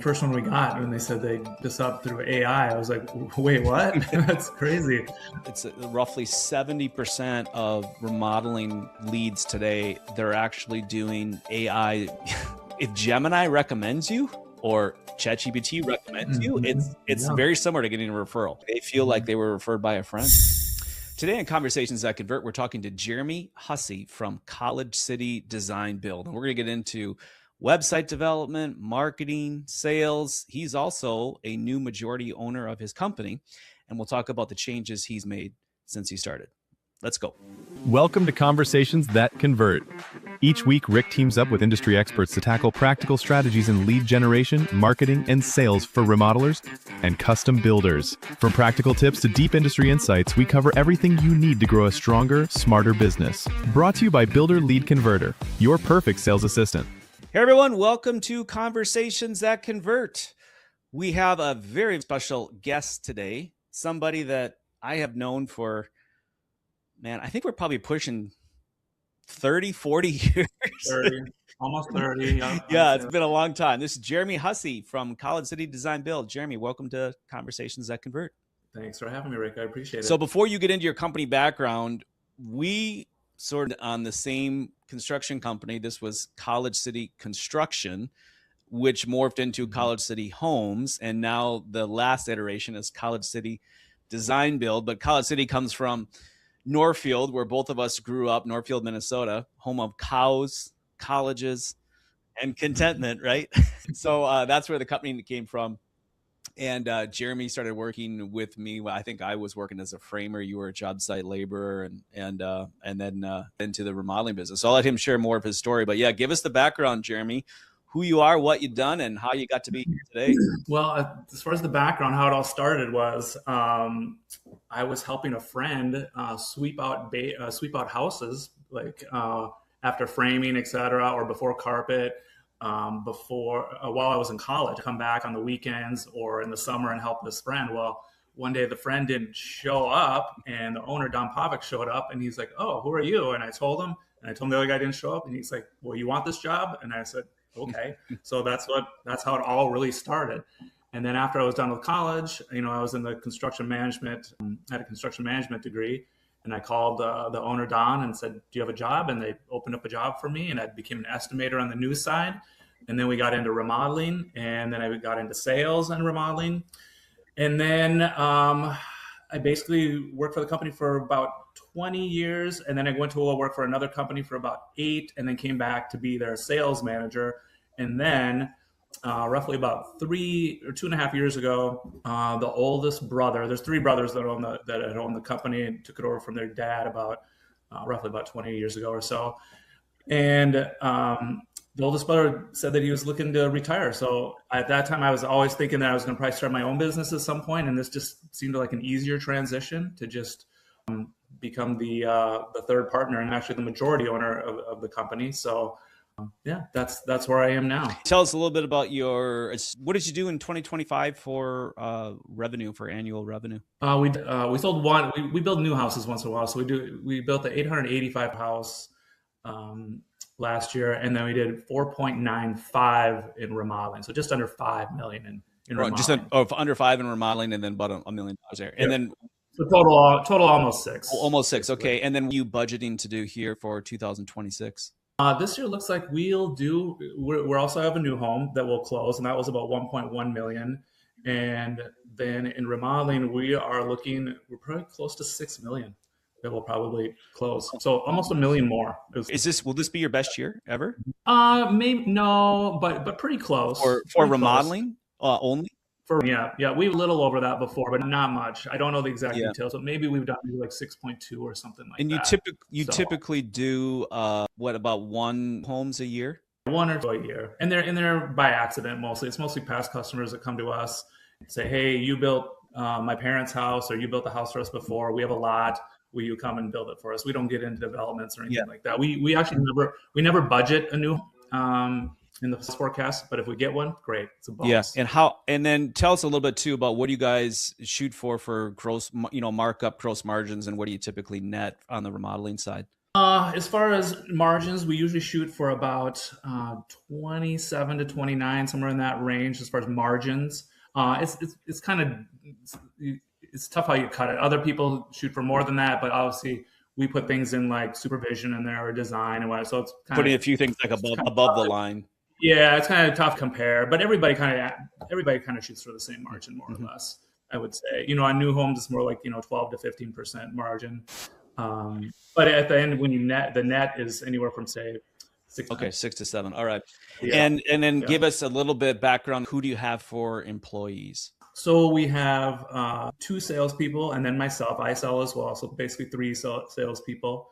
first one we got, when they said they this up through AI, I was like, wait, what? That's crazy. It's roughly 70% of remodeling leads today, they're actually doing AI. If Gemini recommends you or ChatGPT recommends you, it's very similar to getting a referral. They feel like they were referred by a friend. Today in Conversations That Convert, we're talking to Jeremy Hussey from College City Design Build. And we're going to get into website development, marketing, sales. He's also a new majority owner of his company. And we'll talk about the changes he's made since he started. Let's go. Welcome to Conversations That Convert. Each week, Rick teams up with industry experts to tackle practical strategies in lead generation, marketing, and sales for remodelers and custom builders. From practical tips to deep industry insights, we cover everything you need to grow a stronger, smarter business. Brought to you by Builder Lead Converter, your perfect sales assistant. Hey everyone, welcome to Conversations That Convert. We have a very special guest today, somebody that I have known for, man, I think we're probably pushing 30, 40 years. 30, almost 30. Yeah, it's been a long time. This is Jeremy Hussey from College City Design Build. Jeremy, welcome to Conversations That Convert. Thanks for having me, Rick. I appreciate it. So before you get into your company background, we sort of on the same construction company. This was College City Construction, which morphed into College City Homes. And now the last iteration is College City Design Build. But College City comes from Northfield, where both of us grew up, Northfield, Minnesota, home of cows, colleges, and contentment, right? So that's where the company came from. And Jeremy started working with me. I think I was working as a framer. You were a job site laborer, and then into the remodeling business. So I'll let him share more of his story. But yeah, give us the background, Jeremy, who you are, what you've done, and how you got to be here today. Well, as far as the background, how it all started was I was helping a friend sweep out houses, like after framing, etc., or before carpet. While I was in college, come back on the weekends or in the summer and help this friend. Well, one day the friend didn't show up, and the owner, Don Pavic, showed up, and he's like, "Oh, who are you?" And I told him, the other guy didn't show up, and he's like, "Well, you want this job?" And I said, "Okay." So that's how it all really started. And then after I was done with college, I was in the construction management, had a construction management degree. And I called the owner, Don, and said, "Do you have a job?" And they opened up a job for me, and I became an estimator on the new side. And then we got into remodeling, and then I got into sales and remodeling. And then I basically worked for the company for about 20 years. And then I went to work for another company for about 8, and then came back to be their sales manager. And then roughly about 3 or 2.5 years ago, the oldest brother, there's 3 brothers that had owned the company and took it over from their dad roughly about 20 years ago or so. And the oldest brother said that he was looking to retire. So at that time, I was always thinking that I was going to probably start my own business at some point. And this just seemed like an easier transition to just become the third partner and actually the majority owner of the company. So yeah, that's where I am now. Tell us a little bit about what did you do in 2025 for revenue, for annual revenue? We sold one. We build new houses once in a while. So we built the 885 house last year, and then we did 4.95 in remodeling. So just under 5 million in remodeling. Just under 5 in remodeling, and then about $1 million there. And then so total almost 6. Almost 6. Okay. And then what are you budgeting to do here for 2026? This year looks like we also have a new home that will close, and that was about 1.1 million. And then in remodeling, we're probably close to 6 million that will probably close. So almost 1 million more. Will this be your best year ever? Maybe no, but pretty close. For remodeling only? Yeah, we were a little over that before, but not much. I don't know the exact details, but maybe we've done like 6.2 or something like that. And you typically do about 1 homes a year? 1 or 2 a year, and they're by accident mostly. It's mostly past customers that come to us and say, "Hey, you built my parents' house, or you built the house for us before. We have a lot. Will you come and build it for us?" We don't get into developments or anything like that. We actually never budget a new in the forecast, but if we get one, great. It's a bonus. Yes. And then tell us a little bit too about what do you guys shoot for gross, markup gross margins, and what do you typically net on the remodeling side? As far as margins, we usually shoot for about 27 to 29, somewhere in that range as far as margins. It's kind of it's tough how you cut it. Other people shoot for more than that, but obviously we put things in like supervision in there or design and whatever. So it's kind Putting of a few things like above the line. yeah, it's kind of tough to compare. But everybody kind of shoots for the same margin more or less. I would say, on new homes, it's more like 12 to 15% margin. But at the end, when you net, the net is anywhere from say 6. Okay, 6 to 7. All right. Yeah. And then give us a little bit background. Who do you have for employees? So we have 2 salespeople, and then myself. I sell as well. So basically 3 salespeople,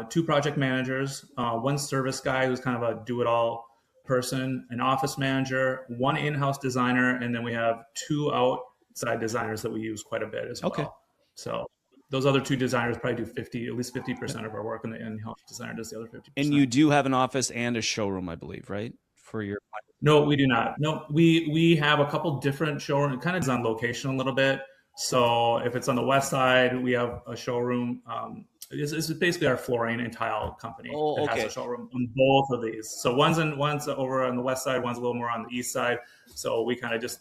2 project managers, 1 service guy who's kind of a do-it-all person, an office manager, 1 in-house designer, and then we have 2 outside designers that we use quite a bit as well. So those other 2 designers probably do at least 50% of our work, and the in-house designer does the other 50%. And you do have an office and a showroom, I believe, right? For your No, we do not. No, we have a couple different showrooms. It kind of is on location a little bit. So if it's on the west side, we have a showroom. It's basically our flooring and tile company that has a showroom on both of these. So one's over on the west side, one's a little more on the east side. So we kind of just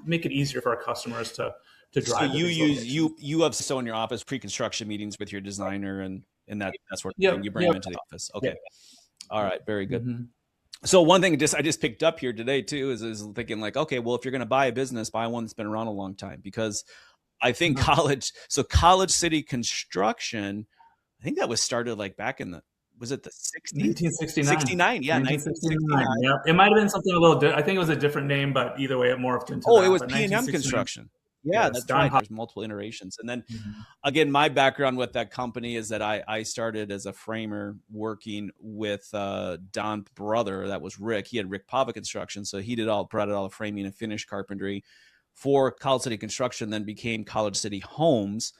make it easier for our customers to drive. So you have in your office pre-construction meetings with your designer and that's where you bring them into the office. Okay. All right. Very good. Mm-hmm. So one thing I just picked up here today too is thinking like, okay, well, if you're going to buy a business, buy one that's been around a long time, because I think College City Construction, I think that was started like back in was it the 60s? 1969. 69, yeah. 1969. Yeah. It might have been something a little different. I think it was a different name, but either way, it morphed into it was P&M Construction. Yeah, that's right. There's multiple iterations. And then again, my background with that company is that I started as a framer working with Don's brother. That was Rick. He had Rick Pava Construction. So he provided all the framing and finish carpentry for College City Construction, then became College City Homes,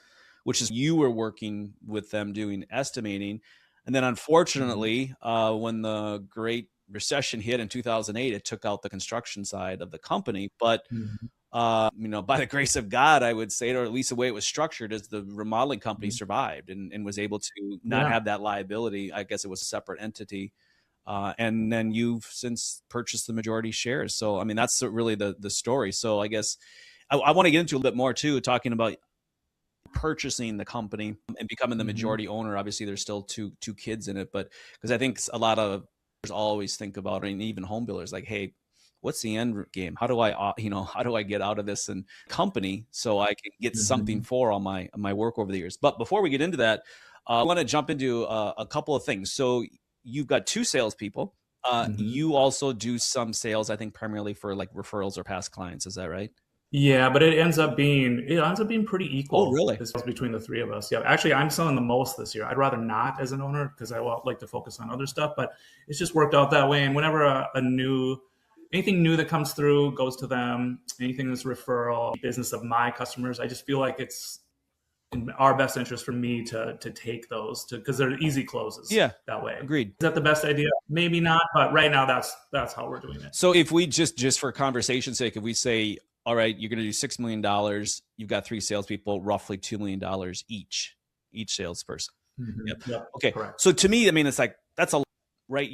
which is you were working with them doing estimating. And then unfortunately, when the Great Recession hit in 2008, it took out the construction side of the company. But by the grace of God, I would say, or at least the way it was structured, is the remodeling company survived and was able to not have that liability. I guess it was a separate entity. And then you've since purchased the majority shares. So, I mean, that's really the story. So I guess I want to get into a little bit more too, talking about purchasing the company and becoming the majority owner. Obviously, there's still two kids in it, but because I think a lot of always think about it, and even home builders like, hey, what's the end game? How do I get out of this and company so I can get something for all my work over the years? But before we get into that, I want to jump into a couple of things. So you've got 2 salespeople. You also do some sales, I think, primarily for like referrals or past clients. Is that right? Yeah, but it ends up being pretty equal. Oh, really? Between the 3 of us. Yeah, actually, I'm selling the most this year. I'd rather not as an owner because I like to focus on other stuff. But it's just worked out that way. And whenever anything new that comes through goes to them, anything that's referral business of my customers, I just feel like it's in our best interest for me to take those because they're easy closes. Yeah, that way. Agreed. Is that the best idea? Maybe not, but right now that's how we're doing it. So if we just for conversation's sake, if we say, all right, you're going to do $6 million, you've got 3 salespeople, roughly $2 million each salesperson. Yep. Okay. Correct. So to me, I mean, it's like that's a right.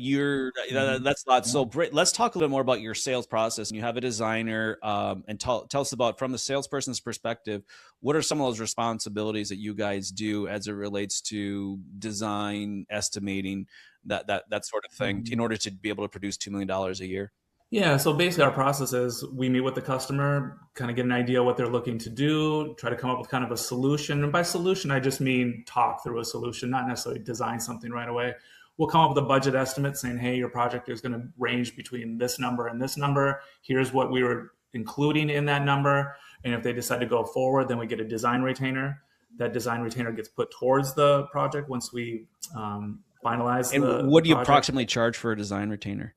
That's a lot. So let's talk a little bit more about your sales process. And you have a designer, and tell us about, from the salesperson's perspective, what are some of those responsibilities that you guys do as it relates to design, estimating, that sort of thing, in order to be able to produce $2 million a year? Yeah, so basically our process is we meet with the customer, kind of get an idea what they're looking to do, try to come up with kind of a solution. And by solution, I just mean talk through a solution, not necessarily design something right away. We'll come up with a budget estimate saying, hey, your project is going to range between this number and this number. Here's what we were including in that number. And if they decide to go forward, then we get a design retainer. That design retainer gets put towards the project once we finalize And what do you approximately charge for a design retainer?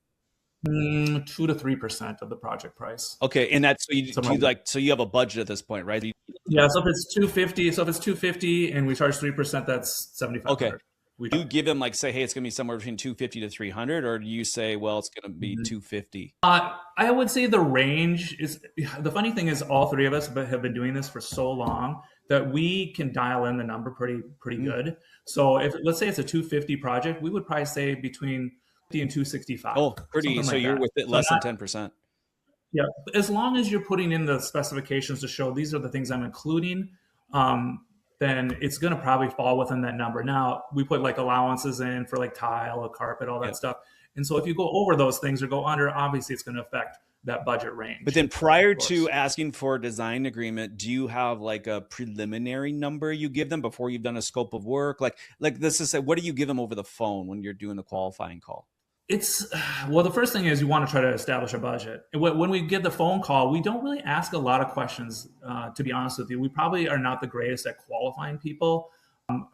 2 to 3% of the project price. Okay, and that's so you have a budget at this point, right? Yeah, so if it's 250, and we charge 3%, that's 7,500. Okay. Do you give them like say, hey, it's going to be somewhere between 250 to 300, or do you say, well, it's going to be 250? I would say the range is. The funny thing is, all 3 of us have been doing this for so long that we can dial in the number pretty good. So if let's say it's a 250 project, we would probably say between 50 and 265. Oh, pretty. So like you're that. with it less than 10%. Yeah, as long as you're putting in the specifications to show these are the things I'm including, then it's going to probably fall within that number. Now we put like allowances in for like tile or carpet, all that stuff. And so if you go over those things or go under, obviously it's going to affect that budget range. But then prior to asking for a design agreement, do you have like a preliminary number you give them before you've done a scope of work? Like this is, what do you give them over the phone when you're doing the qualifying call? Well, the first thing is you want to try to establish a budget. When we get the phone call, we don't really ask a lot of questions, to be honest with you. We probably are not the greatest at qualifying people.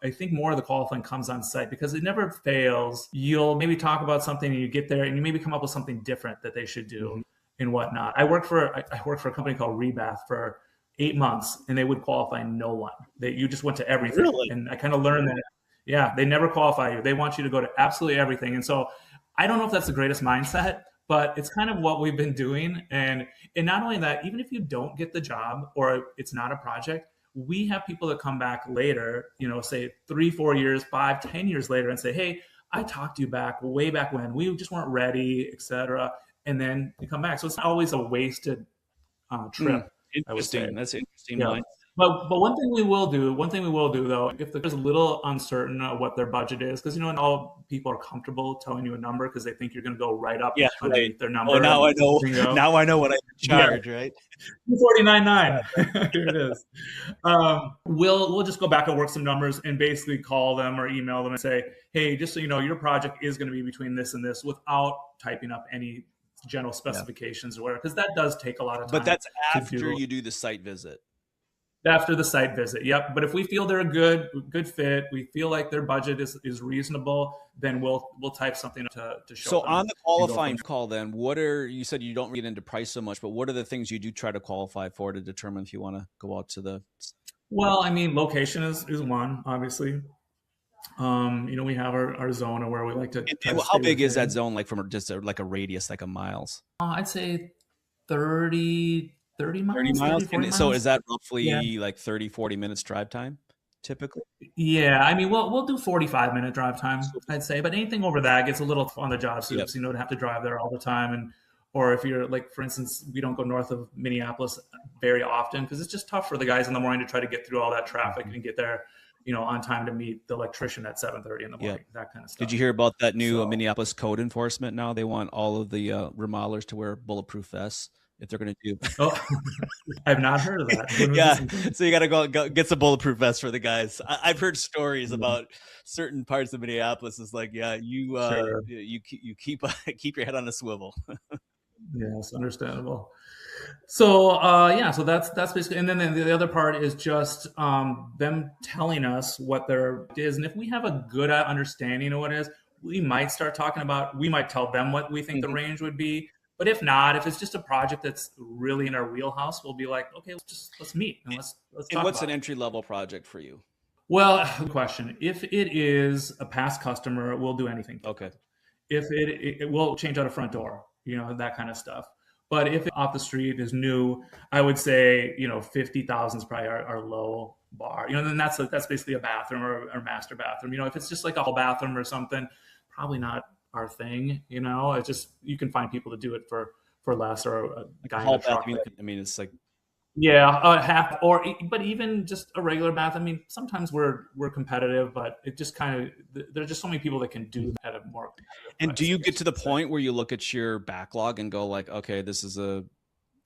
I think more of the qualifying comes on site because it never fails. You'll maybe talk about something and you get there and you maybe come up with something different that they should do and whatnot. I worked for a company called Rebath for 8 months and they would qualify no one. You just went to everything. Really? And I kind of learned that, yeah, they never qualify you. They want you to go to absolutely everything. And so I don't know if that's the greatest mindset, but it's kind of what we've been doing. And not only that, even if you don't get the job or it's not a project, we have people that come back later, say 3, 4 years, 5, 10 years later and say, hey, I talked to you way back when. We just weren't ready, et cetera. And then you come back. So it's not always a wasted trip. Interesting. That's interesting. Yeah. But one thing we will do though, if there's a little uncertain of what their budget is, because not all people are comfortable telling you a number because they think you're going to go right up underneath their number. Oh, now I know. Now I know what I charge, right? $249.9. Here it is. We'll just go back and work some numbers and basically call them or email them and say, hey, just so you know, your project is going to be between this and this, without typing up any general specifications or whatever, because that does take a lot of time. But that's after you do the site visit. After the site visit, yep. But if we feel they're a good fit, we feel like their budget is reasonable, then we'll type something to show. So on the qualifying call, then you said you don't get into price so much, but what are the things you do try to qualify for to determine if you want to go out to the? Well, I mean, location is one, obviously. We have our zone where we like to. How big is that zone? Like from just like a radius, like a miles? I'd say 30 miles. 30 miles? 40 miles. So is that roughly like 30, 40 minutes drive time typically? Yeah. I mean, we'll do 45-minute drive time, I'd say. But anything over that gets a little on the job soups, to have to drive there all the time. Or if you're like, for instance, we don't go north of Minneapolis very often because it's just tough for the guys in the morning to try to get through all that traffic and get there, on time to meet the electrician at 7:30 in the morning, that kind of stuff. Did you hear about that new Minneapolis code enforcement now? They want all of the remodelers to wear bulletproof vests if they're going to do. Oh, I've not heard of that. Yeah. So you got to go get some bulletproof vests for the guys. I've heard stories about certain parts of Minneapolis. It's like, you keep your head on a swivel. Yes, understandable. So so that's basically, and then the other part is just them telling us what their is, and if we have a good understanding of what it is, we might tell them what we think the range would be. But if not, if it's just a project that's really in our wheelhouse, we'll be like, okay, let's meet and let's talk. And what's an entry level project for you? Well, good question. If it is a past customer, we'll do anything. Okay. If it will change out a front door, that kind of stuff. But if off the street is new, I would say 50,000 is probably our low bar. Then that's basically a bathroom or master bathroom. If it's just like a whole bathroom or something, probably not our thing. It's just, you can find people to do it for less, or a guy in a truck. I mean, it's like, yeah, half, but even just a regular bath. I mean, sometimes we're competitive, but it just kind of, there's just so many people that can do that at a more. And do you get to the point where you look at your backlog and go like, okay, this is a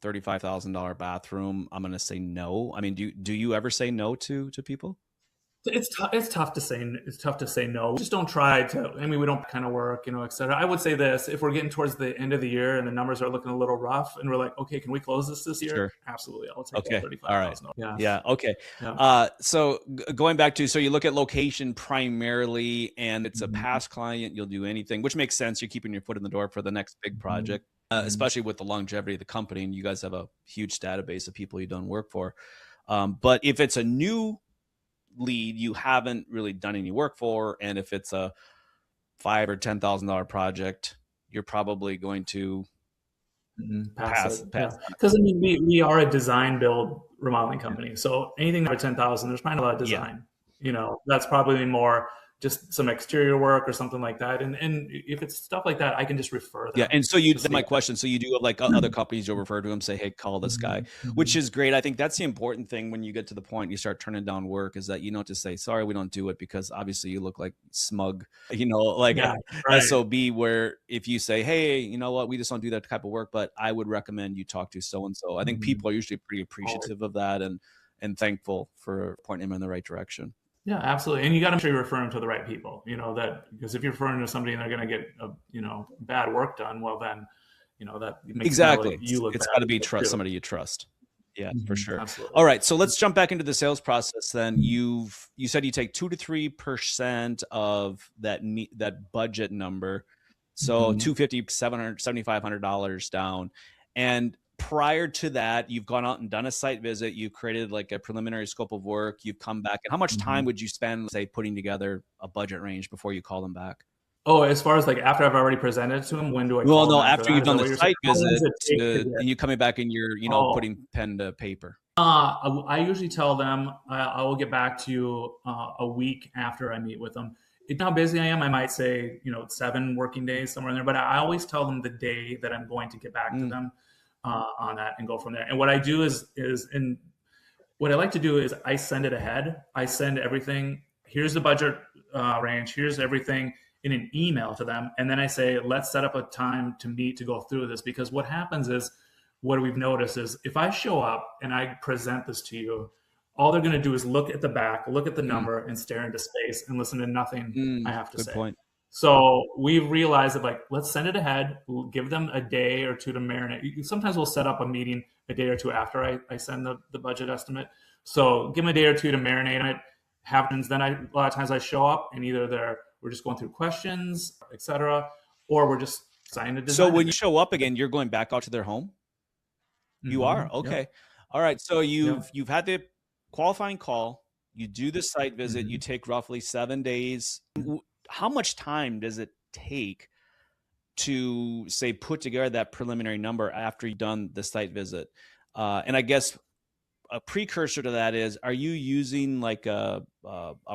$35,000 bathroom, I'm going to say no? I mean, do you ever say no to people? It's tough to say no. We just don't try to. I mean, we don't kind of work, et cetera. I would say this: if we're getting towards the end of the year and the numbers are looking a little rough, and we're like, okay, can we close this year? Sure. Absolutely, I'll take $35,000. All right. Yeah. Okay. Yeah. So going back to, so you look at location primarily, and it's a past client. You'll do anything, which makes sense. You're keeping your foot in the door for the next big project, especially with the longevity of the company, and you guys have a huge database of people you've done work for. But if it's a new lead you haven't really done any work for, and if it's a $5,000 or $10,000 project, you're probably going to pass. Because I mean, we are a design build remodeling company. So anything over 10,000, there's probably a lot of design. That's probably more just some exterior work or something like that. And if it's stuff like that, I can just refer them. Yeah. And so that's my question. So you do have like other companies you'll refer to them, say, hey, call this guy, which is great. I think that's the important thing when you get to the point you start turning down work, is that you don't just say, sorry, we don't do it, because obviously you look like smug, SOB, where if you say, hey, you know what, we just don't do that type of work, but I would recommend you talk to so-and-so. I think people are usually pretty appreciative of that and thankful for pointing them in the right direction. Yeah, absolutely. And you got to make sure you're referring to the right people, because if you're referring to somebody and they're going to get, bad work done, well, then, that makes exactly. you look it's bad. Got to be somebody you trust. Yeah, for sure. Absolutely. All right. So let's jump back into the sales process then. You said you take 2 to 3% of that budget number. So $250, $700, $7,500 down. And prior to that, you've gone out and done a site visit. You've created like a preliminary scope of work. You've come back. And how much time would you spend, say, putting together a budget range before you call them back? Oh, as far as like after I've already presented to them, when do I call them? Well, no, after you've done the site visit and you coming back and you're, putting pen to paper. I usually tell them I will get back to you a week after I meet with them. How busy I am, I might say, 7 working days, somewhere in there. But I always tell them the day that I'm going to get back to them on that and go from there. And what I do what I like to do is I send it ahead. I send everything. Here's the budget range. Here's everything in an email to them. And then I say, let's set up a time to meet to go through this. Because what happens is, what we've noticed is if I show up and I present this to you, all they're going to do is look at the back, look at the number, and stare into space and listen to nothing I have to say. Point. So we've realized that, like, let's send it ahead. We'll give them a day or two to marinate. Sometimes we'll set up a meeting a day or two after I send the budget estimate. So give them a day or two to marinate on it. Happens then a lot of times I show up and either we're just going through questions, etc., or we're just signing a design. So when you show up again, you're going back out to their home? You are? Okay. Yep. All right. So you've had the qualifying call, you do the site visit, you take roughly 7 days. How much time does it take to, say, put together that preliminary number after you've done the site visit? And I guess a precursor to that is, are you using like a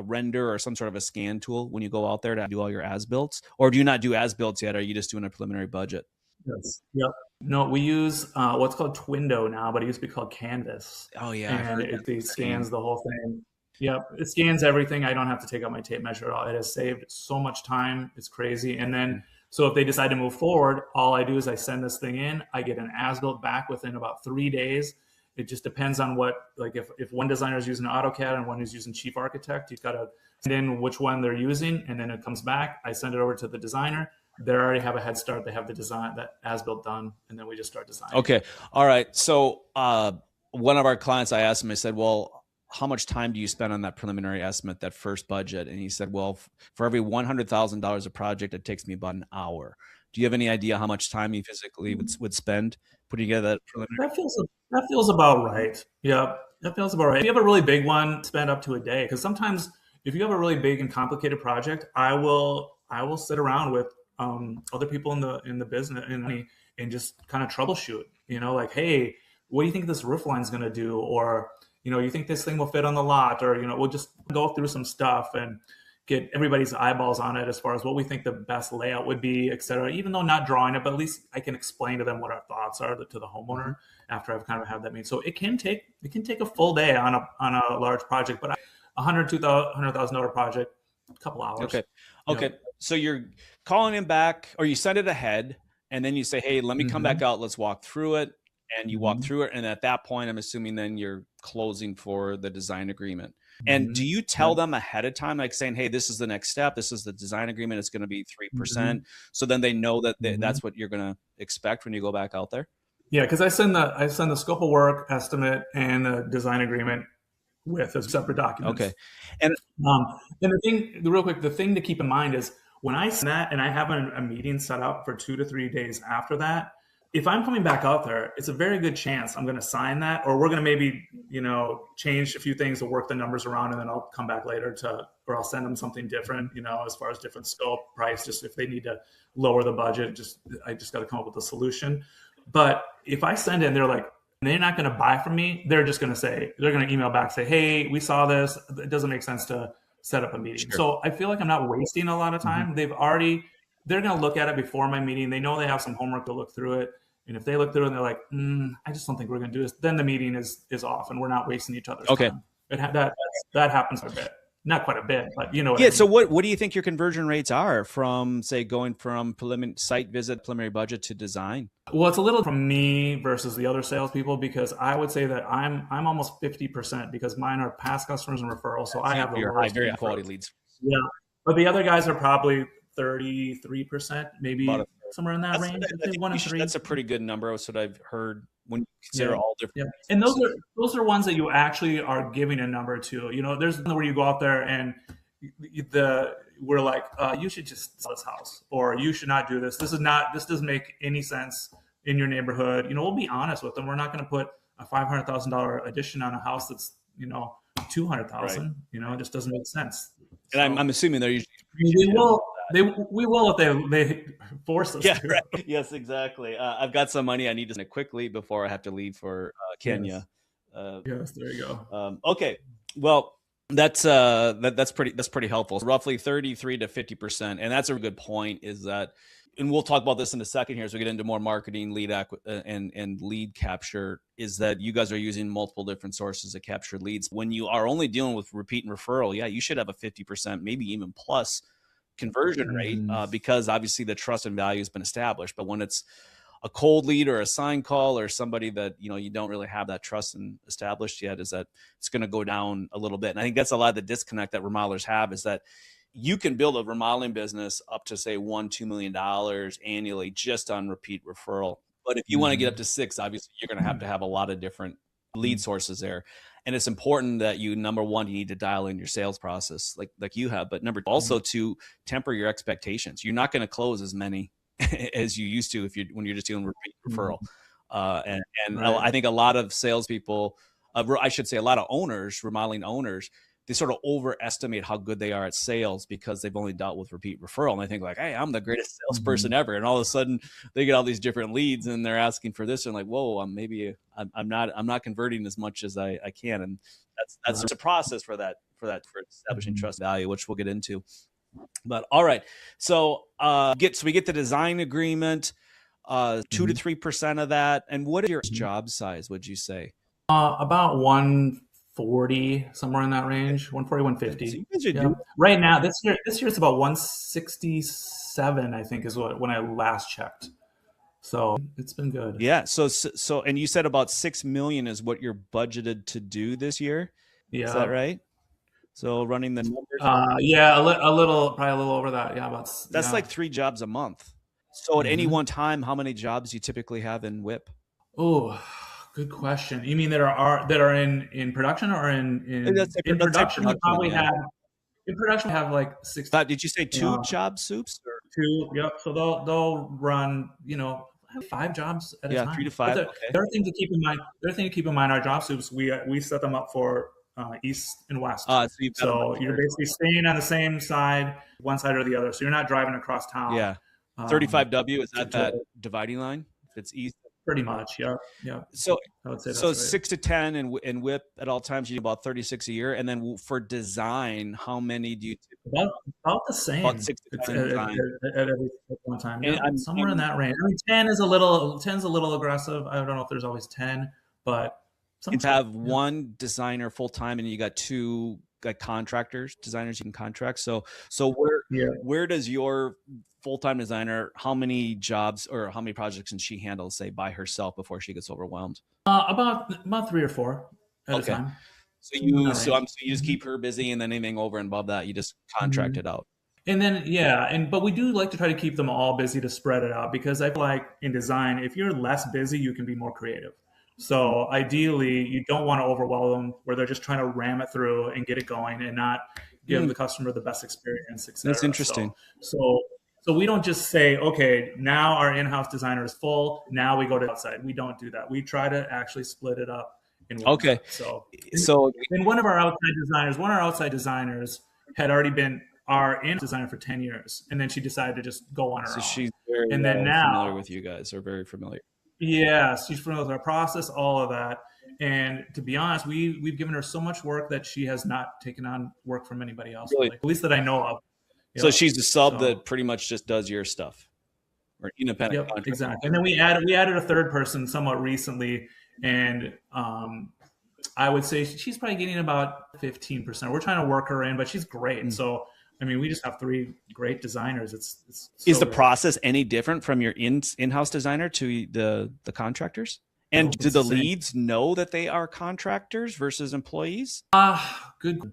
render or some sort of a scan tool when you go out there to do all your as-builts? Or do you not do as-builts yet? Are you just doing a preliminary budget? Yes. Yep. No, we use what's called Twindo now, but it used to be called Canvas. Oh yeah. And it scans the whole thing. Yep. It scans everything. I don't have to take out my tape measure at all. It has saved so much time. It's crazy. And then, so if they decide to move forward, all I do is I send this thing in. I get an as-built back within about 3 days. It just depends on what, like if one designer is using AutoCAD and one is using Chief Architect, you've got to send in which one they're using, and then it comes back. I send it over to the designer. They already have a head start. They have the design, that as-built done, and then we just start designing. Okay. All right. So one of our clients, I asked him, I said, well, how much time do you spend on that preliminary estimate, that first budget? And he said, well, for every $100,000 a project, it takes me about an hour. Do you have any idea how much time you physically would spend putting together that preliminary? That feels about right. Yeah, that feels about right. If you have a really big one, spend up to a day. Because sometimes if you have a really big and complicated project, I will sit around with other people in the business and just kind of troubleshoot. Like, hey, what do you think this roof line is going to do? Or you think this thing will fit on the lot? Or we'll just go through some stuff and get everybody's eyeballs on it as far as what we think the best layout would be, et cetera. Even though not drawing it, but at least I can explain to them what our thoughts are to the homeowner after I've kind of had that meeting. So it can take a full day on a large project, but $100,000 project, a couple hours. Okay. So you're calling him back, or you send it ahead, and then you say, hey, let me come back out. Let's walk through it. And you walk through it. And at that point, I'm assuming then you're closing for the design agreement. And do you tell them ahead of time, like saying, hey, this is the next step. This is the design agreement. It's going to be 3%. So then they know that that's what you're going to expect when you go back out there? Yeah, because I send the scope of work estimate and the design agreement with as separate documents. Okay. And the thing to keep in mind is when I send that and I have a meeting set up for 2 to 3 days after that, if I'm coming back out there, it's a very good chance I'm going to sign that, or we're going to maybe, change a few things to work the numbers around, and then I'll come back later or I'll send them something different, as far as different scope, price, just if they need to lower the budget, I just got to come up with a solution. But if I send in, they're like, they're not going to buy from me. They're just going to say, they're going to email back, say, hey, we saw this. It doesn't make sense to set up a meeting. Sure. So I feel like I'm not wasting a lot of time. They're going to look at it before my meeting. They know they have some homework to look through it. And if they look through it and they're like, I just don't think we're going to do this, then the meeting is off and we're not wasting each other's time. That happens a bit. Not quite a bit, but you know what I mean. So what do you think your conversion rates are from, say, going from preliminary site visit, preliminary budget to design? Well, it's a little from me versus the other salespeople, because I would say that I'm almost 50% because mine are past customers and referrals. So I have the very high quality leads. Yeah, but the other guys are probably 33%, maybe somewhere in that range. That's a pretty good number. That's what I've heard when you consider all different. Yeah. And those are ones that you actually are giving a number to. You know, there's where you go out there and we're like, you should just sell this house, or you should not do this. This doesn't make any sense in your neighborhood. You know, we'll be honest with them. We're not going to put a $500,000 addition on a house that's, you know, 200,000. Right. You know, it just doesn't make sense. And so, I'm assuming they're usually we will if they force us to. Right. Yes, exactly. I've got some money I need to spend quickly before I have to leave for Kenya. Yes, there you go. Okay, well, that's pretty helpful. Roughly 33 to 50%, and that's a good point. Is that, and we'll talk about this in a second here as we get into more marketing, and lead capture. Is that you guys are using multiple different sources to capture leads. When you are only dealing with repeat and referral, you should have a 50%, maybe even plus conversion rate, because obviously the trust and value has been established. But when it's a cold lead or a sign call or somebody that, you know, you don't really have that trust and established yet, is that it's going to go down a little bit. And I think that's a lot of the disconnect that remodelers have, is that you can build a remodeling business up to say $1-2 million annually just on repeat referral. But if you want to get up to 6, obviously you're going to have a lot of different lead sources there. And it's important that you, number one, you need to dial in your sales process like you have, but number two, also to temper your expectations. You're not going to close as many as you used to when you're just doing repeat referral. And right. I think a lot of salespeople, I should say a lot of owners, remodeling owners, they sort of overestimate how good they are at sales because they've only dealt with repeat referral. And they think like, hey, I'm the greatest salesperson ever. And all of a sudden they get all these different leads and they're asking for this. And like, whoa, maybe I'm not converting as much as I can. And that's a process for establishing trust value, which we'll get into. But all right. So we get the design agreement, 2 to 3% of that. And what is your job size, would you say? About 140, somewhere in that range, 140, 150. So right now, this year it's about 167, I think, is when I last checked. So it's been good. Yeah. So and you said about 6 million is what you're budgeted to do this year. Yeah. Is that right? So running the numbers. Probably a little over that. Yeah. That's like 3 jobs a month. So at any one time, how many jobs do you typically have in WIP? Oh, good question. You mean that are in production or in production? We probably have in production. We have like 6. Did you say 2 job soups? Or? 2. Yep. So they'll run 5 jobs at a time. 3 to 5. The other thing to keep in mind, our job soups, we set them up for east and west. So you're basically staying on the same side, one side or the other. So you're not driving across town. Yeah. 35W, is that dividing line? If it's east. Pretty much, yeah. So I would say that's right. 6 to 10 and WIP at all times, you do about 36 a year. And then for design, how many do you do? About the same. About 6 to 10 at one time. Yeah, somewhere in that range. I mean, 10's a little aggressive. I don't know if there's always 10, but you have one designer full time, and you got 2 like contractors, designers you can contract. So where does your full-time designer, how many jobs or how many projects can she handle, say, by herself before she gets overwhelmed? About 3 or 4 at a time. So you just keep her busy, and then anything over and above that, you just contract it out. And then but we do like to try to keep them all busy to spread it out, because I feel like in design, if you're less busy, you can be more creative. So ideally, you don't want to overwhelm them where they're just trying to ram it through and get it going and not give the customer the best experience, et cetera. That's interesting. So we don't just say, okay, now our in-house designer is full, now we go to outside. We don't do that. We try to actually split it up. So one of our outside designers had already been our in-house designer for 10 years, and then she decided to just go on her own. So she's very familiar with you guys, or very familiar. Yeah, she's familiar with our process, all of that. And to be honest, we've given her so much work that she has not taken on work from anybody else, Really? really, at least that I know of. So Yep. she's a sub So, that pretty much just does your stuff, or independent yep, contractor. exactly. And then we added a third person somewhat recently, and I would say she's probably getting about 15%. We're trying to work her in, but she's great. So, I mean, we just have three great designers. It's Is so the great. process any different from your in-house designer to the contractors? And do It's the the same. leads know that they are contractors versus employees? Good.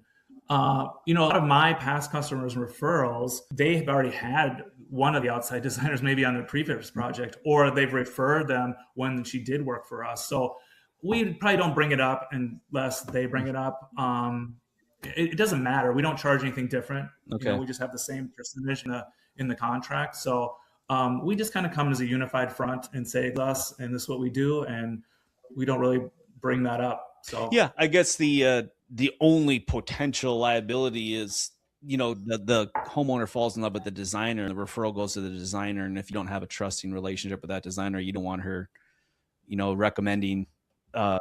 A lot of my past customers and referrals, they have already had one of the outside designers maybe on their previous project, or they've referred them when she did work for us. So we probably don't bring it up unless they bring it up. It doesn't matter. We don't charge anything different. Okay. We just have the same percentage in the contract. So we just kind of come as a unified front and say us, and this is what we do, and we don't really bring that up. So yeah, I guess the only potential liability is the homeowner falls in love with the designer, and the referral goes to the designer, and if you don't have a trusting relationship with that designer, you don't want her recommending a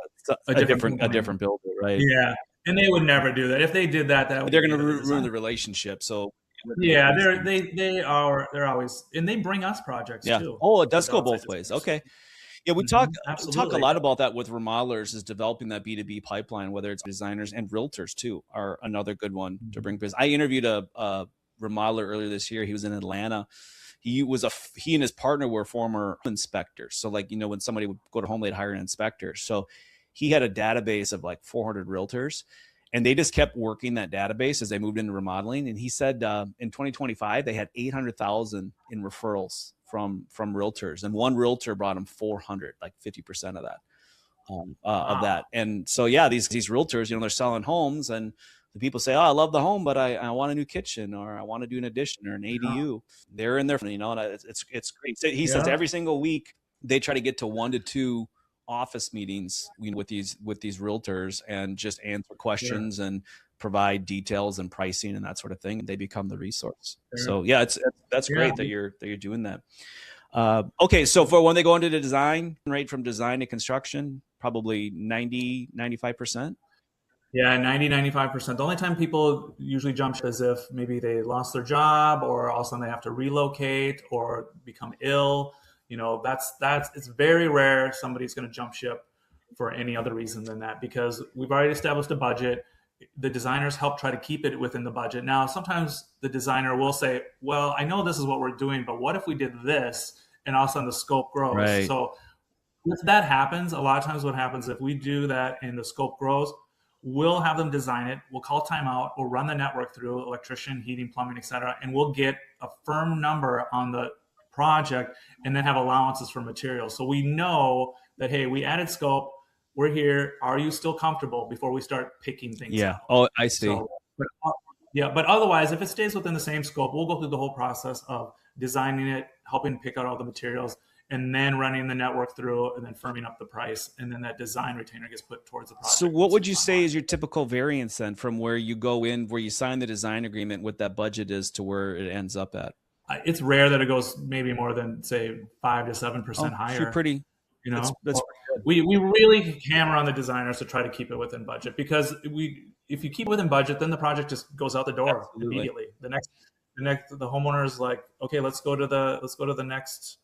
different builder, right? Yeah, and they would never do that. If they did that, that would They're going to ruin the relationship. So yeah, they're always, and they bring us projects too. Oh, it does go both ways. Okay. Yeah, we talk a lot about that with remodelers, is developing that B2B pipeline, whether it's designers and realtors too are another good one to bring business. I interviewed a remodeler earlier this year. He was in Atlanta. He and his partner were former inspectors. So when somebody would go to home, they'd hire an inspector. So he had a database of like 400 realtors, and they just kept working that database as they moved into remodeling. And he said in 2025, they had 800,000 in referrals from realtors, and one realtor brought him 400, like 50% of that. Of that. And so, yeah, these realtors, they're selling homes, and the people say, oh, I love the home, but I want a new kitchen, or I want to do an addition or an ADU. They're in there, and it's great. So he says every single week they try to get to 1 to 2 office meetings with these realtors and just answer questions and provide details and pricing and that sort of thing. They become the resource. So yeah, that's great that you're doing that. Okay, so for when they go into the design, right, from design to construction, probably 95%. Yeah, 95%. The only time people usually jump ship is if maybe they lost their job, or all of a sudden they have to relocate or become ill. It's very rare somebody's going to jump ship for any other reason than that, because we've already established a budget. The designers help try to keep it within the budget. Now, sometimes the designer will say, well, I know this is what we're doing, but what if we did this? And all of a sudden the scope grows. Right. So if that happens, a lot of times what happens, if we do that and the scope grows, we'll have them design it. We'll call timeout. We'll run the network through electrician, heating, plumbing, etc., and we'll get a firm number on the project, and then have allowances for materials. So we know that, hey, we added scope. We're here. Are you still comfortable before we start picking things out? Oh, I see. So, but otherwise, if it stays within the same scope, we'll go through the whole process of designing it, helping pick out all the materials, and then running the network through, and then firming up the price, and then that design retainer gets put towards the project. So what would you say is your typical variance then, from where you go in, where you sign the design agreement, what that budget is to where it ends up at? It's rare that it goes maybe more than, say, 5 to 7% higher. Pretty. That's we really hammer on the designers to try to keep it within budget, because if you keep it within budget, then the project just goes out the door immediately. The homeowner is like, okay, let's go to the next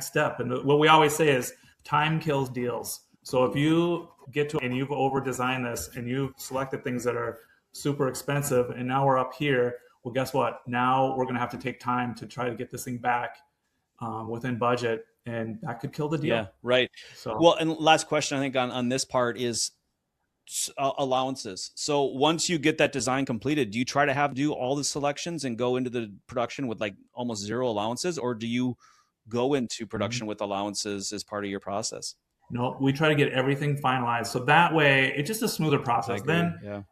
step. And what we always say is time kills deals. So if you get to and you've over designed this and you've selected things that are super expensive, and now we're up here, well, guess what? Now we're going to have to take time to try to get this thing back within budget, and that could kill the deal. Yeah, right. So, well, and last question I think on this part is allowances. So once you get that design completed, do you try to do all the selections and go into the production with like almost zero allowances, or do you go into production with allowances as part of your process? No, we try to get everything finalized, so that way it's just a smoother process. Then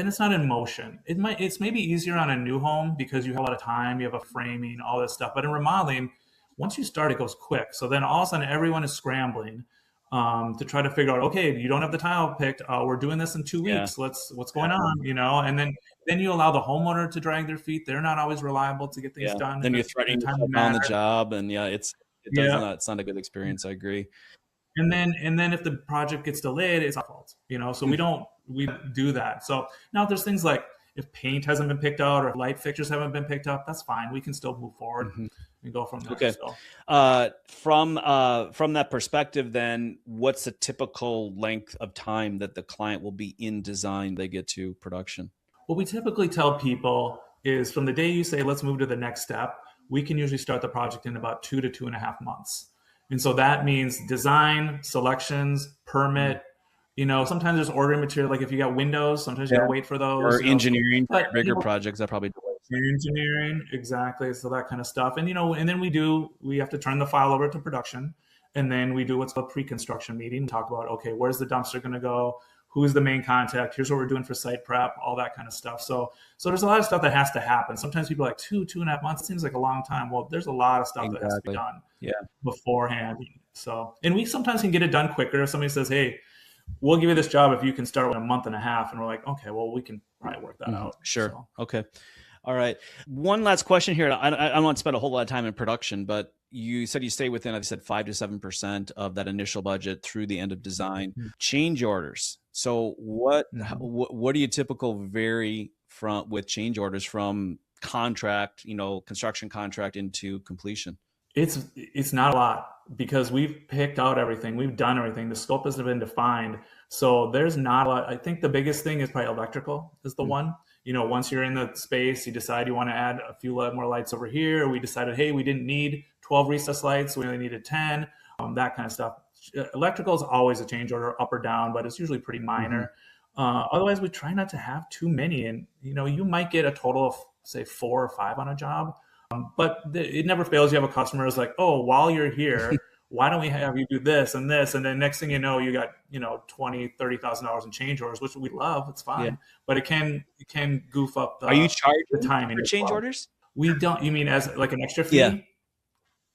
it's not in motion. It's maybe easier on a new home because you have a lot of time, you have a framing, all this stuff. But in remodeling, once you start, it goes quick. So then all of a sudden everyone is scrambling to try to figure out, okay, you don't have the tile picked. We're doing this in 2 weeks. What's going on? And then you allow the homeowner to drag their feet. They're not always reliable to get things done. Then you're threatening to shut down the job, and it's It does Yeah. not. It's not a good experience. I agree. And then if the project gets delayed, it's our fault, so we do that. So now there's things like if paint hasn't been picked out or if light fixtures haven't been picked up, that's fine. We can still move forward and go from there. Okay. So From that perspective, then what's the typical length of time that the client will be in design they get to production? what we typically tell people is from the day you say, let's move to the next step, we can usually start the project in about 2 to 2.5 months. And so that means design, selections, permit. Sometimes there's ordering material. Like if you got windows, sometimes you got to wait for those. Or engineering for but bigger projects, that probably delays. engineering, exactly. So that kind of stuff. And and then we have to turn the file over to production. And then we do what's called a pre-construction meeting, talk about, okay, where's the dumpster going to go? Who's the main contact? Here's what we're doing for site prep, all that kind of stuff. So there's a lot of stuff that has to happen. Sometimes people are like 2.5 months. It seems like a long time. Well, there's a lot of stuff that has to be done beforehand. So, and we sometimes can get it done quicker. If somebody says, hey, we'll give you this job if you can start with a month and a half. And we're like, okay, well, we can probably work that out. Sure. So. Okay. All right. One last question here. I don't want to spend a whole lot of time in production, but you said you stay within, I said 5 to 7% of that initial budget through the end of design. Change orders. So what do you typical vary from with change orders from contract, construction contract into completion? It's not a lot because we've picked out everything. We've done everything. The scope has been defined. So there's not a lot. I think the biggest thing is probably electrical is the one. Once you're in the space, you decide you want to add a few more lights over here. We decided, hey, we didn't need 12 recessed lights. We only needed 10, that kind of stuff. Electrical is always a change order up or down, but it's usually pretty minor. Otherwise, we try not to have too many. And, you might get a total of, say, 4 or 5 on a job. But it never fails. You have a customer who's like, oh, while you're here, why don't we have you do this and this? And then next thing you know, you got, $20,000, $30,000 in change orders, which we love. It's fine. Yeah. But it can goof up Are you charging the timing for change orders? We don't. You mean as like an extra fee? Yeah.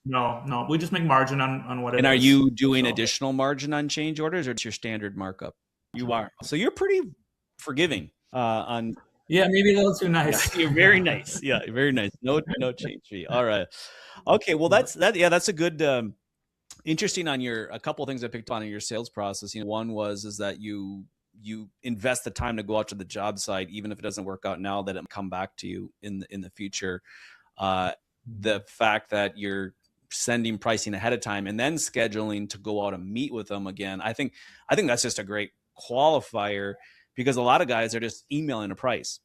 No. We just make margin on what it is. And are you doing additional margin on change orders, or it's your standard markup? You are. So you're pretty forgiving on. Yeah, maybe a little too nice. Yeah, you're very nice. Yeah, very nice. No change fee. All right. Okay. Well, that's a good, interesting on a couple of things I picked on in your sales process. One is that you invest the time to go out to the job site, even if it doesn't work out now, that it come back to you in the future. The fact that you're sending pricing ahead of time and then scheduling to go out and meet with them again. I think that's just a great qualifier, because a lot of guys are just emailing a price,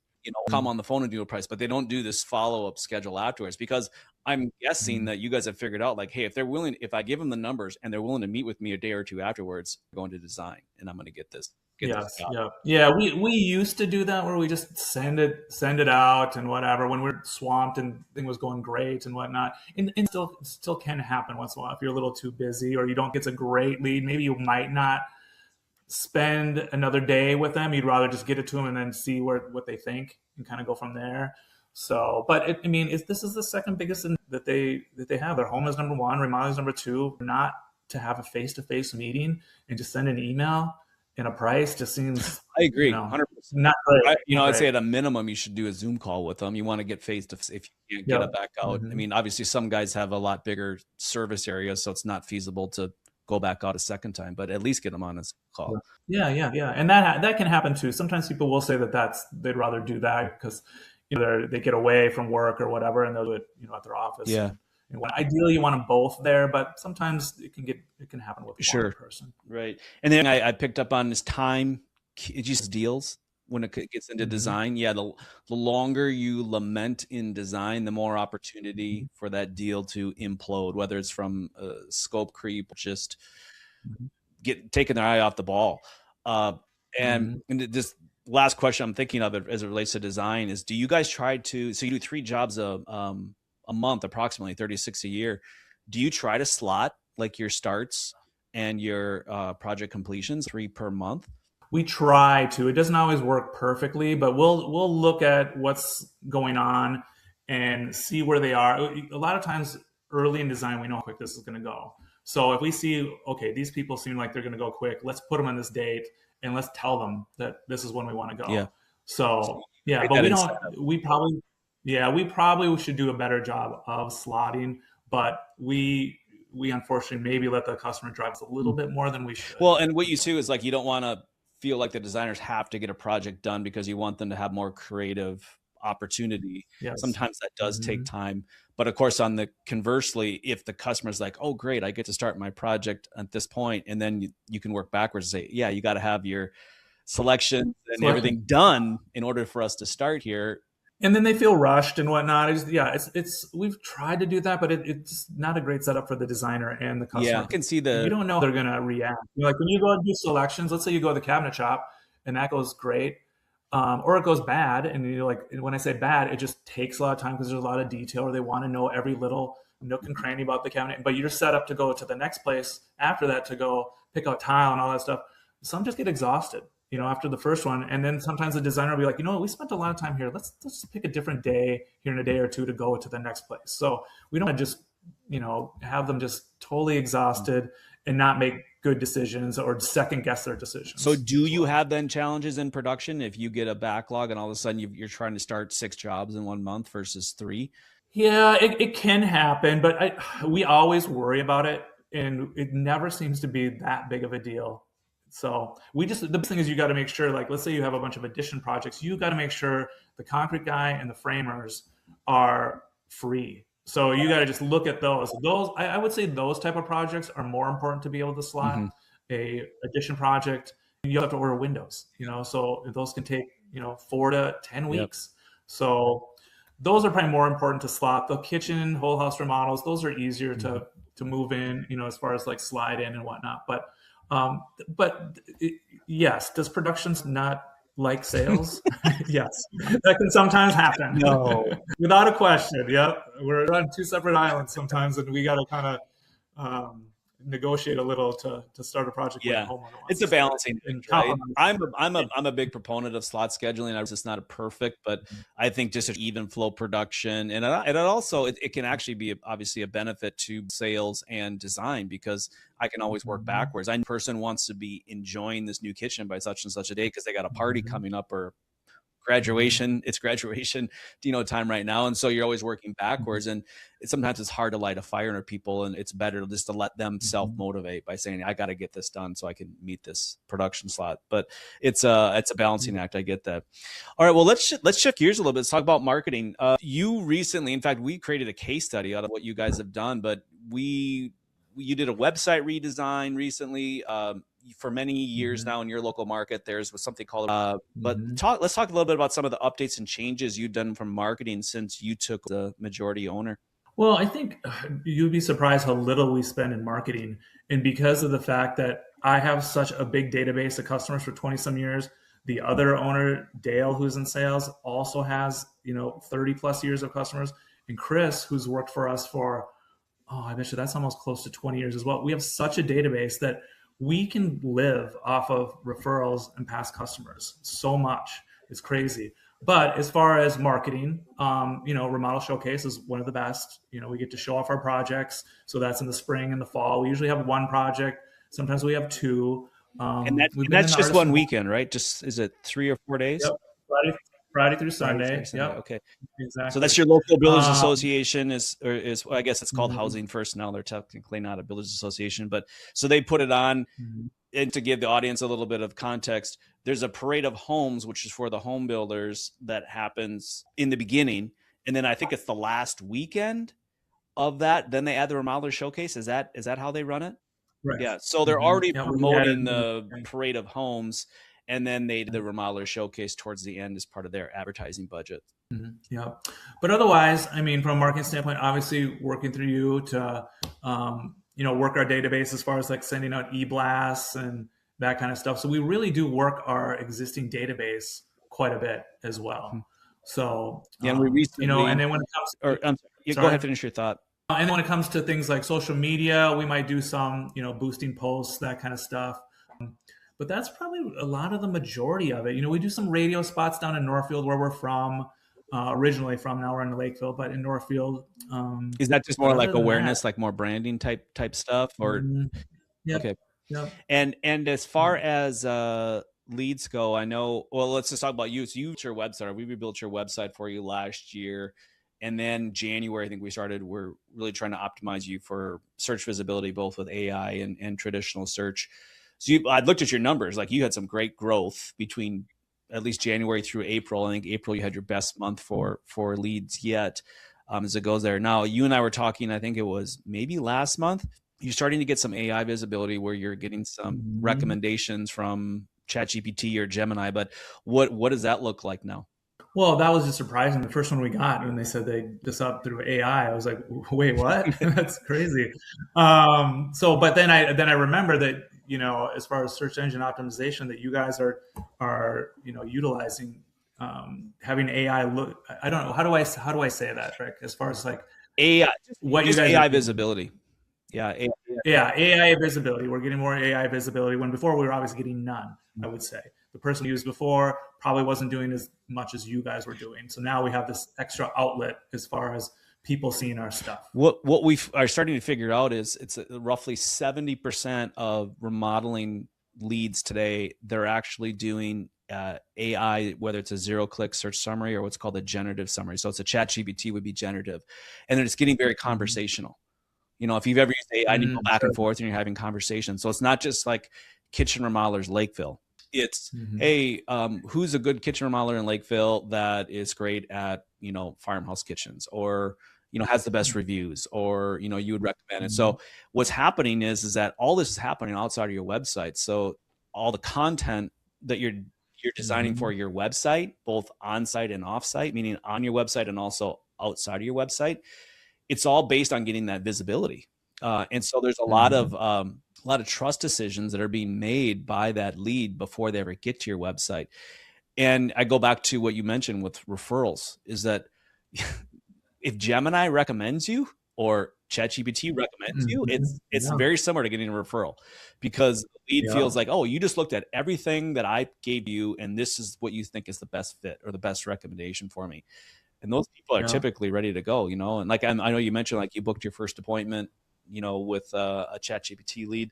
come on the phone and do a price, but they don't do this follow-up schedule afterwards, because I'm guessing that you guys have figured out, like, hey, if I give them the numbers and they're willing to meet with me a day or two afterwards, I'm going to design and I'm going to get this. Yeah. We used to do that where we just send it out and whatever when we're swamped and thing was going great and whatnot. And still can happen once in a while if you're a little too busy or you don't get a great lead. Maybe you might not spend another day with them. You'd rather just get it to them and then see what they think and kind of go from there. So, but this is the second biggest that they have. Their home is number one, remodeling is number two. Not to have a face-to-face meeting and just send an email and a price just seems. I agree, 100%. Not great. I'd say at a minimum you should do a Zoom call with them. You want to get face-to-face if you can't get it back out. Obviously some guys have a lot bigger service areas, so it's not feasible to go back out a second time, but at least get them on a call. Yeah. And that can happen too. Sometimes people will say that they'd rather do that because they get away from work or whatever, and they'll do it at their office. Yeah. And ideally, you want them both there, but sometimes it can happen with one person. Right. And then I picked up on this time. It just deals when it gets into design. Yeah, the longer you lament in design, the more opportunity for that deal to implode, whether it's from scope creep, just taking their eye off the ball. And this last question I'm thinking of as it relates to design is, do you guys try to, so you do 3 jobs a month, approximately 36 a year. Do you try to slot like your starts and your project completions 3 per month? We try to. It doesn't always work perfectly, but we'll look at what's going on and see where they are. A lot of times early in design, we know how quick this is going to go. So if we see, okay, these people seem like they're going to go quick, let's put them on this date and let's tell them that this is when we want to go. Yeah. So but we probably should do a better job of slotting, but we we unfortunately maybe let the customer drive us a little bit more than we should. Well, and what you see is like, you don't want to feel like the designers have to get a project done because you want them to have more creative opportunity. Yes. Sometimes that does take time. But of course, on the conversely, if the customer's like, oh, great, I get to start my project at this point, and then you can work backwards and say, yeah, you got to have your selection and everything done in order for us to start here. And then they feel rushed and whatnot. It's we've tried to do that, but it's not a great setup for the designer and the customer. Yeah, I can see you don't know how they're going to react. Like when you go and do selections, let's say you go to the cabinet shop and that goes great, or it goes bad. And you're like, when I say bad, it just takes a lot of time because there's a lot of detail, or they want to know every little nook and cranny about the cabinet. But you're set up to go to the next place after that to go pick out tile and all that stuff. Some just get exhausted, after the first one. And then sometimes the designer will be like, we spent a lot of time here. Let's just pick a different day here in a day or two to go to the next place. So we don't just, have them just totally exhausted and not make good decisions or second guess their decisions. So do you have then challenges in production if you get a backlog and all of a sudden you're trying to start 6 jobs in 1 month versus 3? Yeah, it can happen, but we always worry about it, and it never seems to be that big of a deal. So the best thing is you got to make sure, like, let's say you have a bunch of addition projects, you got to make sure the concrete guy and the framers are free. So you got to just look at those. I would say those type of projects are more important to be able to slot. A addition project, you have to order windows, so those can take, 4 to 10 weeks. Yep. So those are probably more important to slot. The kitchen, whole house remodels, those are easier to move in, as far as like slide in and whatnot. But yes, does productions not like sales? Yes, that can sometimes happen. No, without a question. Yep, we're on 2 separate islands sometimes, and we got to kind of negotiate a little to start a project. Yeah, it's a balancing act, right? I'm a big proponent of slot scheduling. It's not a perfect, but I think just an even flow production, and it also it can actually be obviously a benefit to sales and design, because I can always work backwards. I person wants to be enjoying this new kitchen by such and such a day because they got a party coming up, or graduation. It's graduation, time right now. And so you're always working backwards, and sometimes it's hard to light a fire under people, and it's better just to let them self-motivate by saying, I got to get this done so I can meet this production slot. But it's a balancing act. I get that. All right, well, let's shift gears a little bit. Let's talk about marketing. You recently, in fact, we created a case study out of what you guys have done, but you did a website redesign recently. For many years now in your local market, there's something called, but let's talk a little bit about some of the updates and changes you've done from marketing since you took the majority owner. Well, I think you'd be surprised how little we spend in marketing. And because of the fact that I have such a big database of customers for 20 some years, the other owner, Dale, who's in sales, also has, 30 plus years of customers. And Chris, who's worked for us for, I bet you that's almost close to 20 years as well. We have such a database that we can live off of referrals and past customers so much. It's crazy. But as far as marketing, Remodel Showcase is one of the best. We get to show off our projects. So that's in the spring and the fall. We usually have 1 project. Sometimes we have 2. And that's just one weekend, right? Is it 3 or 4 days? Yep. Friday through Sunday. Yep. Okay. Exactly. So that's your local builders association is I guess it's called Housing First now. They're technically not a builders association, but so they put it on. And to give the audience a little bit of context, there's a parade of homes, which is for the home builders, that happens in the beginning. And then I think it's the last weekend of that. Then they add the Remodeler Showcase. Is that how they run it? Right. Yeah. So they're already promoting the parade of homes. And then they did the Remodeler Showcase towards the end as part of their advertising budget. Yeah. But otherwise, from a marketing standpoint, obviously working through you to, work our database as far as like sending out e-blasts and that kind of stuff. So we really do work our existing database quite a bit as well. So, and we recently, and then when it comes go ahead, finish your thought. And when it comes to things like social media, we might do some, boosting posts, that kind of stuff. But that's probably a lot of the majority of it. We do some radio spots down in Northfield where we're from, originally from. Now we're in Lakeville, but in Northfield. Is that just more like awareness, like more branding type stuff, or? Yep. Okay. Yep. And as far as leads go, I know. Well, let's just talk about you. So you built your website, or we rebuilt your website for you last year, And then January, I think we're really trying to optimize you for search visibility, both with AI and traditional search. So I looked at your numbers, like you had some great growth between at least January through April. I think April you had your best month for leads yet, as it goes there. Now, you and I were talking, I think it was maybe last month, you're starting to get some AI visibility where you're getting some recommendations from ChatGPT or Gemini, but what does that look like now? Well, that was just surprising. The first one we got, when they said they this up through AI, I was like, "Wait, what? That's crazy." But then I remember that, as far as search engine optimization, that you guys are utilizing, having AI look. I don't know, how do I say that, Rick? As far as like AI, what you just guys AI are, visibility. Yeah, AI visibility. We're getting more AI visibility when before we were obviously getting none. I would say the person who used before probably wasn't doing as much as you guys were doing. So now we have this extra outlet as far as people seeing our stuff. What we are starting to figure out is it's roughly 70% of remodeling leads today. They're actually doing AI, whether it's a zero-click search summary or what's called a generative summary. So it's a ChatGPT would be generative, and then it's getting very conversational. If you've ever used AI and you go back and forth and you're having conversations. So it's not just like kitchen remodelers Lakeville. It's, hey, who's a good kitchen remodeler in Lakeville that is great at, farmhouse kitchens, or, has the best reviews, or, you would recommend it. So what's happening is that all this is happening outside of your website. So all the content that you're designing for your website, both on-site and off-site, meaning on your website and also outside of your website, it's all based on getting that visibility. And so there's a lot of trust decisions that are being made by that lead before they ever get to your website. And I go back to what you mentioned with referrals, is that if Gemini recommends you or ChatGPT recommends you, it's very similar to getting a referral, because the lead feels like, oh, you just looked at everything that I gave you, and this is what you think is the best fit or the best recommendation for me. And those people are typically ready to go, and like, I know you mentioned, like, you booked your first appointment, with a ChatGPT lead,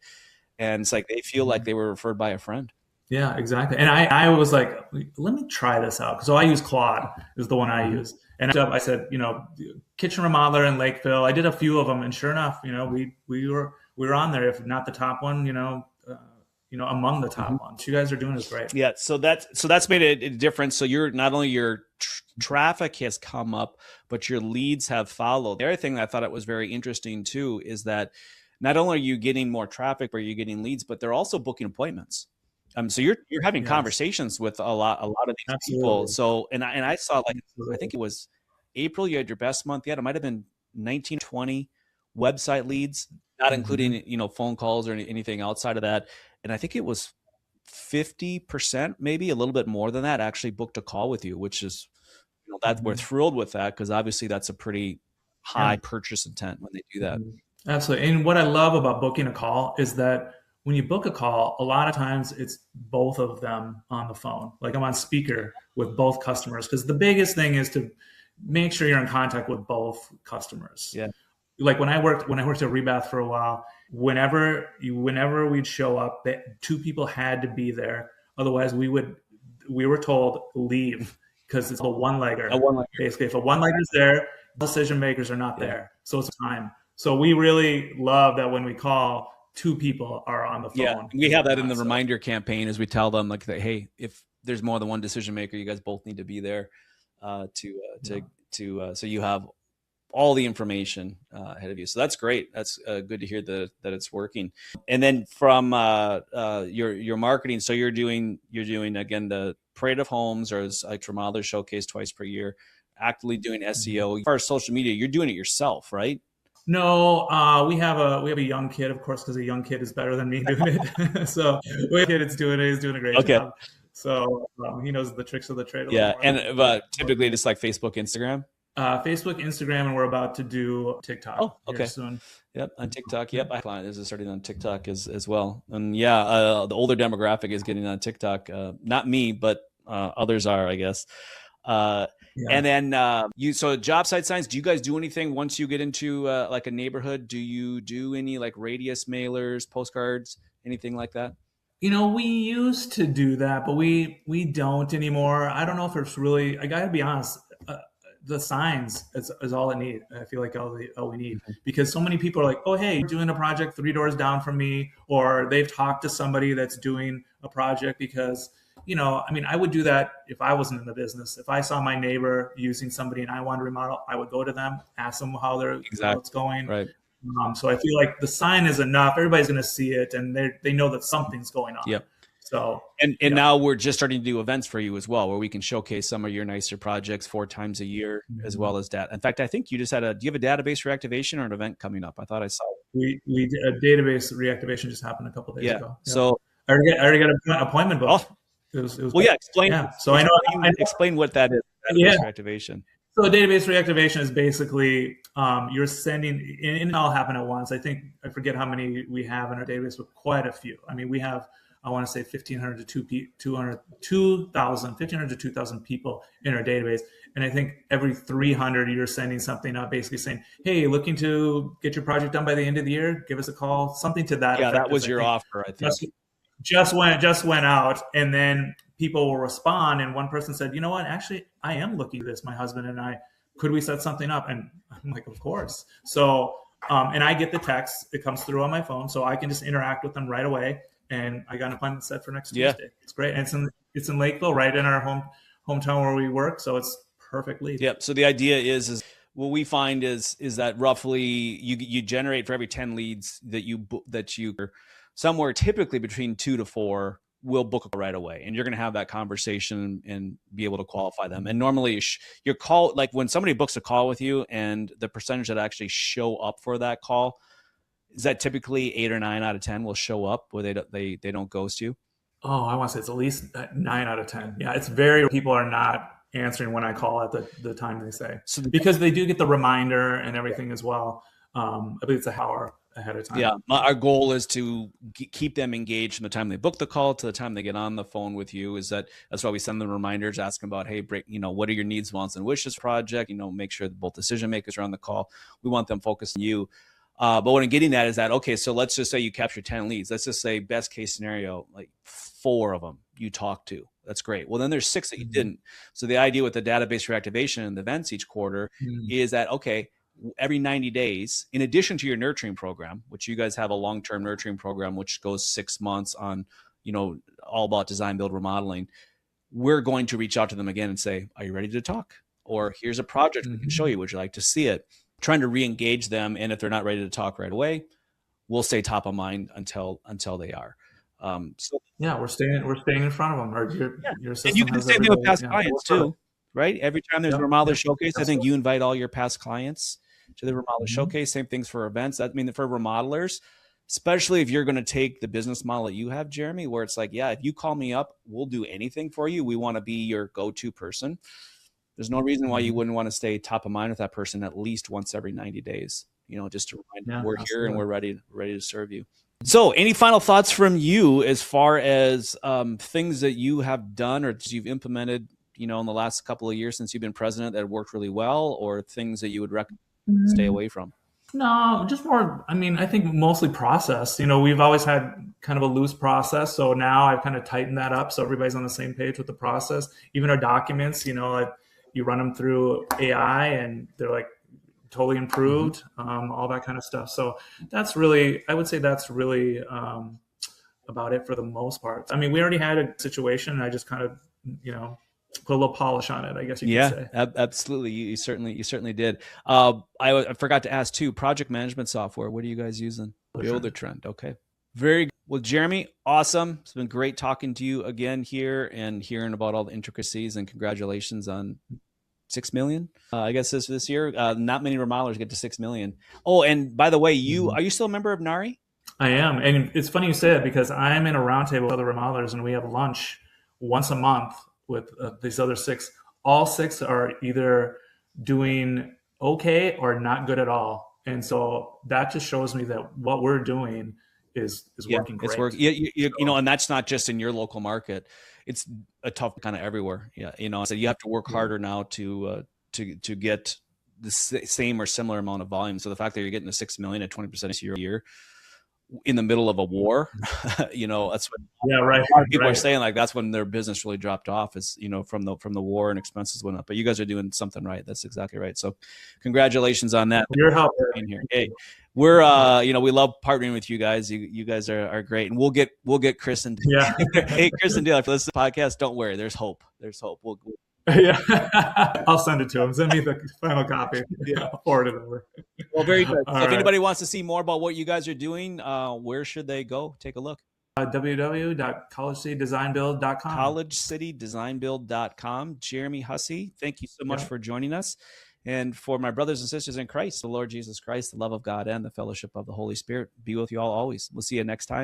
and it's like they feel like they were referred by a friend. Yeah, exactly. And I was like, let me try this out. So I use Claude is the one I use. And I said, kitchen remodeler in Lakeville. I did a few of them, and sure enough, we were on there, if not the top one, among the top ones. You guys are doing this great. Yeah. So that's made a difference. So you're not only your traffic has come up, but your leads have followed. The other thing that I thought it was very interesting too is that not only are you getting more traffic, but you're getting leads, but they're also booking appointments. So you're having conversations with a lot of these people. So and I saw, like, I think it was April, you had your best month yet. It might have been 19, 20 website leads, not including phone calls or anything outside of that. And I think it was 50%, maybe a little bit more than that, actually booked a call with you, which is, that we're thrilled with that, because obviously that's a pretty high purchase intent when they do that. Absolutely. And what I love about booking a call is that when you book a call, a lot of times it's both of them on the phone. Like, I'm on speaker with both customers, because the biggest thing is to make sure you're in contact with both customers. Yeah. Like when I worked at Rebath for a while, whenever we'd show up, two people had to be there. Otherwise, we were told leave, because it's a one-legger. Basically, if a one-legger's there, decision makers are not there. So it's time. So we really love that when we call, two people are on the phone. Yeah, we have that in the reminder campaign, as we tell them, like, hey, if there's more than one decision maker, you guys both need to be there so you have all the information ahead of you. So that's great. That's good to hear that it's working. And then from your marketing, so you're doing again the Parade of Homes, or as like Remodeler Showcase twice per year, actively doing SEO. As far as social media, you're doing it yourself, right? No, we have a young kid, of course, because a young kid is better than me doing it. So we have a kid that's doing it. He's doing a great job. So he knows the tricks of the trade. And typically just like Facebook, Instagram. Facebook, Instagram, and we're about to do TikTok soon. Yep, on TikTok. Yep, my client is starting on TikTok as well. And the older demographic is getting on TikTok. Not me, but others are, I guess. And then so job site signs, do you guys do anything once you get into like a neighborhood? Do you do any like radius mailers, postcards, anything like that? We used to do that, but we don't anymore. I don't know if it's really, I gotta be honest, the signs is all it need. I feel like all we need, because so many people are like, oh, hey, you're doing a project 3 doors down from me, or they've talked to somebody that's doing a project. Because, you know, I mean, I would do that if I wasn't in the business. If I saw my neighbor using somebody and I wanted to remodel, I would go to them, ask them how it's going. Right. So I feel like the sign is enough. Everybody's going to see it, and they know that something's going on. Yep. So and now we're just starting to do events for you as well, where we can showcase some of your nicer projects 4 times a year, as well as data. In fact, I think you just had do you have a database reactivation or an event coming up? I thought I saw it. We did a database reactivation just happened a couple of days ago. Yeah. So I already got an appointment booked. It was explain. Yeah. So explain what that is. Database reactivation. So database reactivation is basically you're sending, and it all happen at once. I forget how many we have in our database, but quite a few. I mean, we have, I want to say 1,500 to 2,000 people in our database. And I think every 300, you're sending something out basically saying, hey, looking to get your project done by the end of the year, give us a call, something to that effect. Yeah, that was your offer, I think. Just went out, and then people will respond. And one person said, you know what, actually, I am looking at this, my husband and I, could we set something up? And I'm like, of course. So, and I get the text, it comes through on my phone, so I can just interact with them right away. And I got an appointment set for next Tuesday. It's great. And it's in Lakeville, right in our hometown where we work. So it's perfectly. Yep. So the idea is what we find is that roughly you generate for every 10 leads that you somewhere typically between 2 to 4 will book right away, and you're going to have that conversation and be able to qualify them. And normally your call, like when somebody books a call with you, and the percentage that actually show up for that call, is that typically 8 or 9 out of 10 will show up where they don't ghost you? Oh, I want to say it's at least 9 out of 10. Yeah, it's very, people are not answering when I call at the time they say, because they do get the reminder and everything as well. I believe it's an hour ahead of time. Yeah, our goal is to keep them engaged from the time they book the call to the time they get on the phone with you. That's why we send them reminders, asking about, hey, what are your needs, wants, and wishes project? Make sure that both decision makers are on the call. We want them focused on you. But what I'm getting at is that, okay, so let's just say you capture 10 leads. Let's just say best case scenario, like 4 of them you talk to. That's great. Well, then there's 6 that you didn't. So the idea with the database reactivation and the events each quarter is that, okay, every 90 days, in addition to your nurturing program, which you guys have a long-term nurturing program, which goes 6 months on, all about design, build, remodeling, we're going to reach out to them again and say, are you ready to talk? Or here's a project we can show you. Would you like to see it? Trying to re-engage them. And if they're not ready to talk right away, we'll stay top of mind until they are. We're staying in front of them. Or your system, and you can say they have past clients too, right? Every time there's a remodeler showcase, I think you invite all your past clients to the remodeler showcase. Same things for events. I mean, for remodelers, especially if you're going to take the business model that you have, Jeremy, where it's like, yeah, if you call me up, we'll do anything for you. We want to be your go-to person. There's no reason why you wouldn't want to stay top of mind with that person at least once every 90 days, just to remind them we're here and we're ready to serve you. So any final thoughts from you as far as things that you have done or that you've implemented, in the last couple of years since you've been president that worked really well, or things that you would recommend stay away from? No, just more, I think mostly process. We've always had kind of a loose process. So now I've kind of tightened that up so everybody's on the same page with the process. Even our documents, you run them through AI and they're like totally improved, all that kind of stuff. So I would say that's really about it for the most part. We already had a situation and I just kind of, put a little polish on it, I guess you could say. Yeah, absolutely. You certainly did. I forgot to ask too, project management software. What are you guys using? Buildertrend. Okay. Very good. Well, Jeremy, awesome. It's been great talking to you again here and hearing about all the intricacies, and congratulations on 6 million. I guess this year, not many remodelers get to 6 million. Oh, and by the way, are you still a member of NARI? I am. And it's funny you say that because I'm in a roundtable with other remodelers and we have lunch once a month with these other 6. All 6 are either doing okay or not good at all. And so that just shows me that what we're doing is working great. It's working. And that's not just in your local market. It's a tough kind of everywhere. Yeah. So you have to work harder now to get the same or similar amount of volume. So the fact that you're getting to 6 million at 20% year-over-year, in the middle of a war. You know, that's what Yeah, right. a lot of people are Right. saying, like, that's when their business really dropped off, is, you know, from the war and expenses went up. But you guys are doing something right. That's exactly right. So congratulations on that. Your help. Being here. Hey, we're you know, we love partnering with you guys. You guys are great, and we'll get Chris and Yeah. hey, Chris and Dale, if you listen to the podcast, don't worry, there's hope. There's hope. We'll Yeah. I'll send it to him. Send me the final copy. Yeah, I'll forward it over. Well, very good. All So if right. anybody wants to see more about what you guys are doing, where should they go? Take a look. www.collegecitydesignbuild.com. collegecitydesignbuild.com. Jeremy Hussey, thank you so much for joining us. And for my brothers and sisters in Christ, the Lord Jesus Christ, the love of God, and the fellowship of the Holy Spirit be with you all always. We'll see you next time.